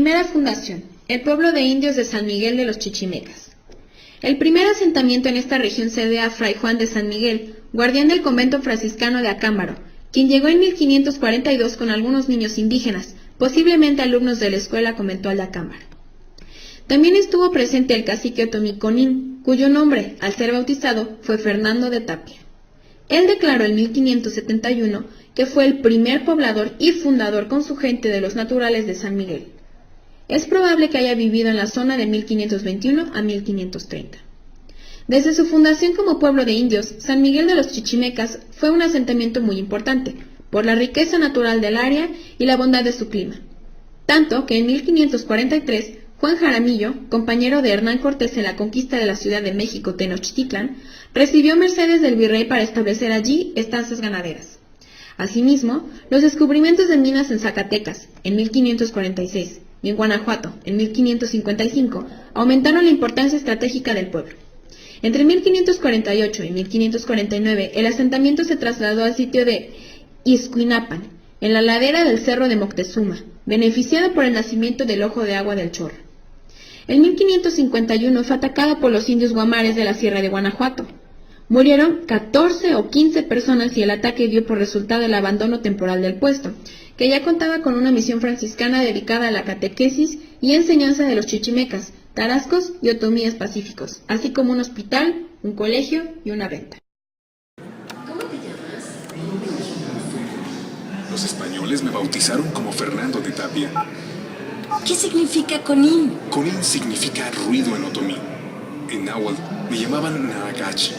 Primera fundación, el pueblo de indios de San Miguel de los Chichimecas. El primer asentamiento en esta región se debe a Fray Juan de San Miguel, guardián del convento franciscano de Acámbaro, quien llegó en 1542 con algunos niños indígenas, posiblemente alumnos de la escuela conventual de Acámbaro. También estuvo presente el cacique otomí Conín, cuyo nombre, al ser bautizado, fue Fernando de Tapia. Él declaró en 1571 que fue el primer poblador y fundador con su gente de los naturales de San Miguel. Es probable que haya vivido en la zona de 1521 a 1530. Desde su fundación como pueblo de indios, San Miguel de los Chichimecas fue un asentamiento muy importante, por la riqueza natural del área y la bondad de su clima. Tanto que en 1543, Juan Jaramillo, compañero de Hernán Cortés en la conquista de la Ciudad de México, Tenochtitlán, recibió mercedes del virrey para establecer allí estancias ganaderas. Asimismo, los descubrimientos de minas en Zacatecas, en 1546, y en Guanajuato, en 1555, aumentaron la importancia estratégica del pueblo. Entre 1548 y 1549, el asentamiento se trasladó al sitio de Izcuinapan, en la ladera del cerro de Moctezuma, beneficiado por el nacimiento del Ojo de Agua del Chorro. En 1551 fue atacado por los indios guamares de la Sierra de Guanajuato. Murieron 14 o 15 personas y el ataque dio por resultado el abandono temporal del puesto, que ya contaba con una misión franciscana dedicada a la catequesis y enseñanza de los chichimecas, tarascos y otomíes pacíficos, así como un hospital, un colegio y una venta. ¿Cómo te llamas? Los españoles me bautizaron como Fernando de Tapia. ¿Qué significa Conín? Conín significa ruido en otomí. En náhuatl me llamaban Naagach,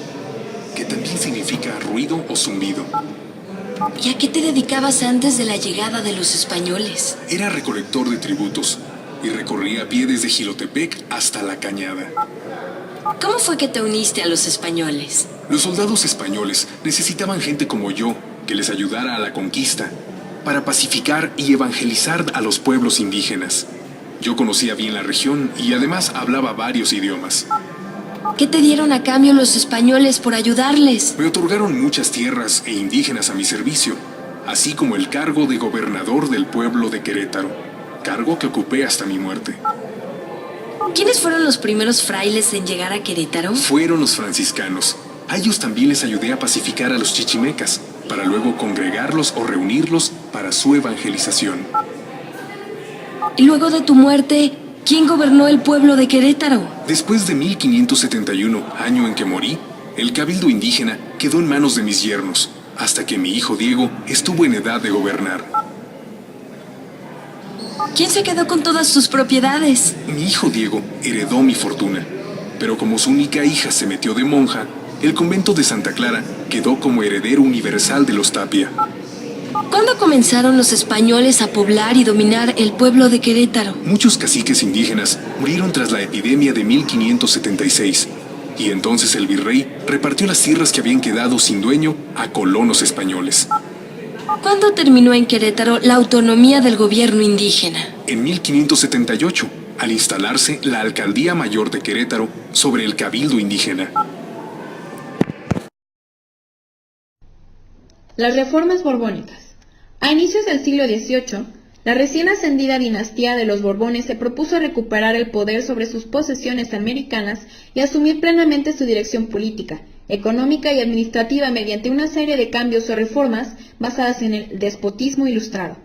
que también significa ruido o zumbido. ¿Y a qué te dedicabas antes de la llegada de los españoles? Era recolector de tributos y recorría a pie desde Jilotepec hasta La Cañada. ¿Cómo fue que te uniste a los españoles? Los soldados españoles necesitaban gente como yo que les ayudara a la conquista, para pacificar y evangelizar a los pueblos indígenas. Yo conocía bien la región y además hablaba varios idiomas. ¿Qué te dieron a cambio los españoles por ayudarles? Me otorgaron muchas tierras e indígenas a mi servicio, así como el cargo de gobernador del pueblo de Querétaro, cargo que ocupé hasta mi muerte. ¿Quiénes fueron los primeros frailes en llegar a Querétaro? Fueron los franciscanos. A ellos también les ayudé a pacificar a los chichimecas, para luego congregarlos o reunirlos para su evangelización. Y luego de tu muerte, ¿quién gobernó el pueblo de Querétaro? Después de 1571, año en que morí, el cabildo indígena quedó en manos de mis yernos, hasta que mi hijo Diego estuvo en edad de gobernar. ¿Quién se quedó con todas sus propiedades? Mi hijo Diego heredó mi fortuna, pero como su única hija se metió de monja, el convento de Santa Clara quedó como heredero universal de los Tapia. ¿Cuándo comenzaron los españoles a poblar y dominar el pueblo de Querétaro? Muchos caciques indígenas murieron tras la epidemia de 1576, y entonces el virrey repartió las tierras que habían quedado sin dueño a colonos españoles. ¿Cuándo terminó en Querétaro la autonomía del gobierno indígena? En 1578, al instalarse la Alcaldía Mayor de Querétaro sobre el cabildo indígena. Las reformas borbónicas. A inicios del siglo XVIII, la recién ascendida dinastía de los Borbones se propuso recuperar el poder sobre sus posesiones americanas y asumir plenamente su dirección política, económica y administrativa mediante una serie de cambios o reformas basadas en el despotismo ilustrado.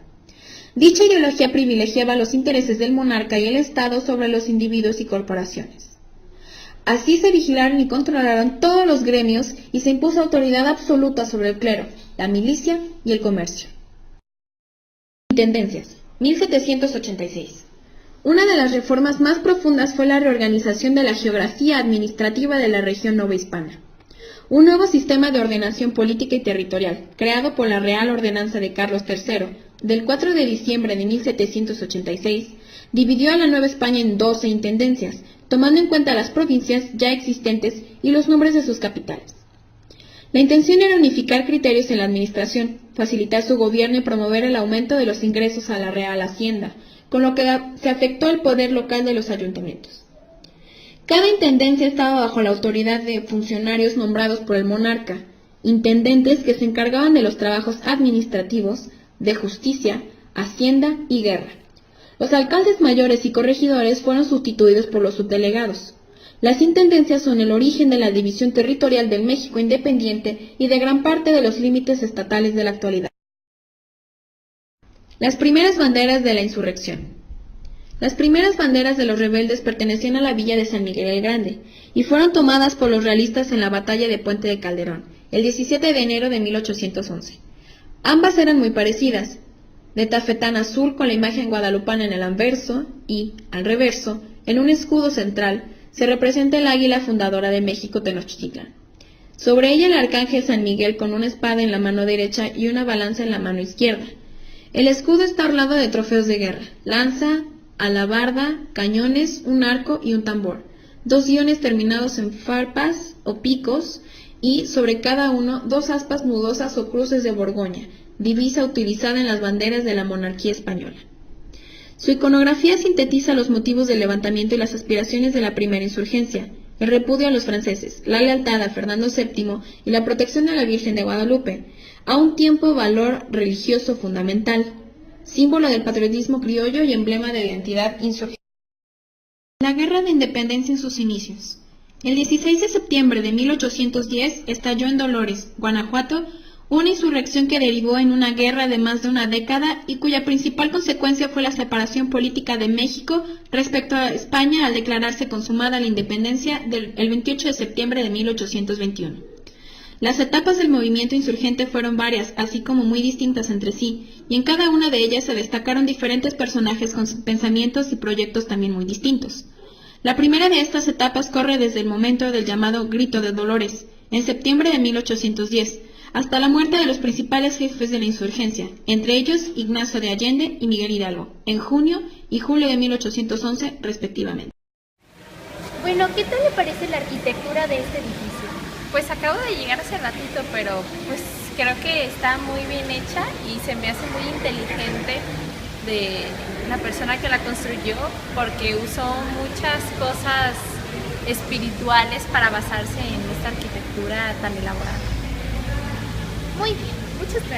Dicha ideología privilegiaba los intereses del monarca y el Estado sobre los individuos y corporaciones. Así se vigilaron y controlaron todos los gremios y se impuso autoridad absoluta sobre el clero, la milicia y el comercio. Intendencias, 1786. Una de las reformas más profundas fue la reorganización de la geografía administrativa de la región novohispana. Un nuevo sistema de ordenación política y territorial, creado por la Real Ordenanza de Carlos III, del 4 de diciembre de 1786, dividió a la Nueva España en 12 intendencias, tomando en cuenta las provincias ya existentes y los nombres de sus capitales. La intención era unificar criterios en la administración, facilitar su gobierno y promover el aumento de los ingresos a la Real Hacienda, con lo que se afectó el poder local de los ayuntamientos. Cada intendencia estaba bajo la autoridad de funcionarios nombrados por el monarca, intendentes que se encargaban de los trabajos administrativos, de justicia, hacienda y guerra. Los alcaldes mayores y corregidores fueron sustituidos por los subdelegados. Las intendencias son el origen de la división territorial del México independiente y de gran parte de los límites estatales de la actualidad. Las primeras banderas de la insurrección. Las primeras banderas de los rebeldes pertenecían a la villa de San Miguel el Grande y fueron tomadas por los realistas en la batalla de Puente de Calderón, el 17 de enero de 1811. Ambas eran muy parecidas, de tafetán azul con la imagen guadalupana en el anverso y, al reverso, en un escudo central, se representa el águila fundadora de México Tenochtitlan. Sobre ella el arcángel San Miguel con una espada en la mano derecha y una balanza en la mano izquierda. El escudo está orlado de trofeos de guerra, lanza, alabarda, cañones, un arco y un tambor, 2 guiones terminados en farpas o picos y, sobre cada uno, 2 aspas nudosas o cruces de Borgoña, divisa utilizada en las banderas de la monarquía española. Su iconografía sintetiza los motivos del levantamiento y las aspiraciones de la primera insurgencia, el repudio a los franceses, la lealtad a Fernando VII y la protección de la Virgen de Guadalupe, a un tiempo valor religioso fundamental, símbolo del patriotismo criollo y emblema de identidad insurgente. La Guerra de Independencia en sus inicios. El 16 de septiembre de 1810 estalló en Dolores, Guanajuato, una insurrección que derivó en una guerra de más de una década y cuya principal consecuencia fue la separación política de México respecto a España al declararse consumada la independencia el 28 de septiembre de 1821. Las etapas del movimiento insurgente fueron varias, así como muy distintas entre sí, y en cada una de ellas se destacaron diferentes personajes con pensamientos y proyectos también muy distintos. La primera de estas etapas corre desde el momento del llamado Grito de Dolores, en septiembre de 1810, hasta la muerte de los principales jefes de la insurgencia, entre ellos Ignacio de Allende y Miguel Hidalgo, en junio y julio de 1811 respectivamente. Bueno, ¿qué tal le parece la arquitectura de este edificio? Pues acabo de llegar hace ratito, pero pues creo que está muy bien hecha y se me hace muy inteligente de la persona que la construyó porque usó muchas cosas espirituales para basarse en esta arquitectura tan elaborada. Muy bien, muchas gracias.